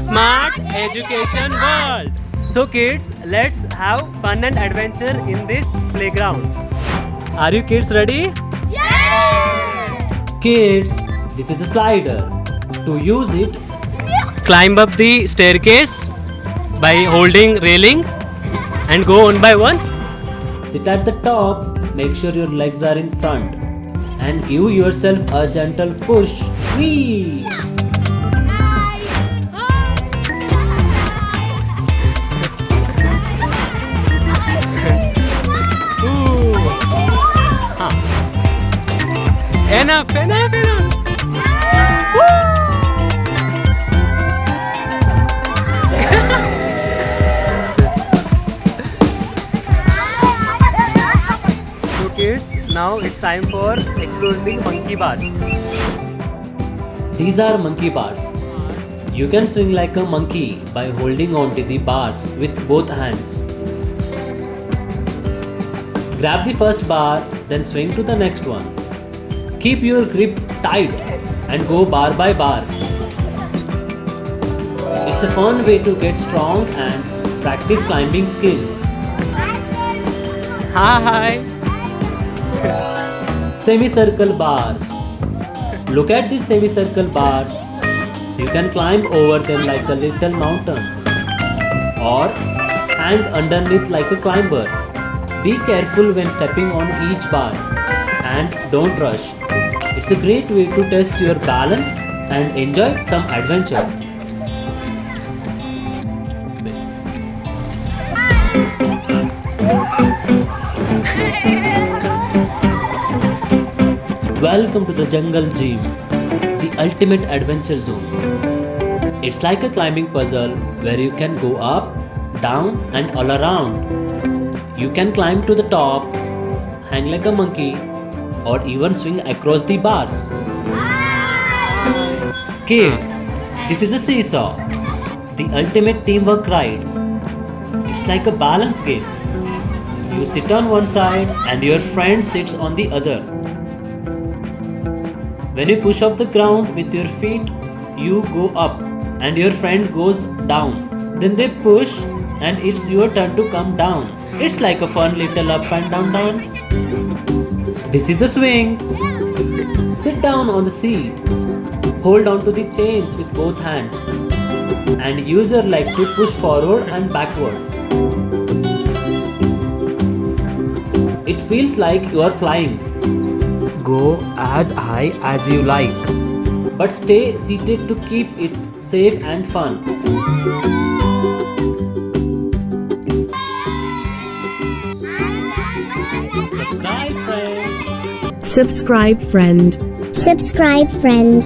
Smart education world. So kids, let's have fun and adventure in this playground. Are you kids ready? Kids, this is a slider. To use it, Climb up the staircase by holding railing and go one by one. sit at the top, make sure your legs are in front, and give yourself a gentle push. Whee! Ooh. Huh. Enough. So kids, now it's time for exploring monkey bars. These are monkey bars. You can swing like a monkey by holding onto the bars with both hands. Grab the first bar, then swing to the next one. Keep your grip tight and go bar by bar. It's a fun way to get strong and practice climbing skills. Hi. Semicircle bars. Look at these semicircle bars. You can climb over them like a little mountain or hang underneath like a climber. Be careful when stepping on each bar and don't rush. It's a great way to test your balance and enjoy some adventure. Welcome to the Jungle Gym, the ultimate adventure zone. It's like a climbing puzzle where you can go up, down, and all around. You can climb to the top, hang like a monkey, or even swing across the bars. Kids, this is a seesaw, the ultimate teamwork ride. It's like a balance game. You sit on one side and your friend sits on the other. When you push off the ground with your feet, you go up and your friend goes down. Then they push and it's your turn to come down. It's like a fun little up and down dance. This is a swing. Sit down on the seat. Hold on to the chains with both hands and use your leg to push forward and backward. It feels like you are flying. Go as high as you like, but stay seated to keep it safe and fun. Subscribe, friend. Subscribe, friend.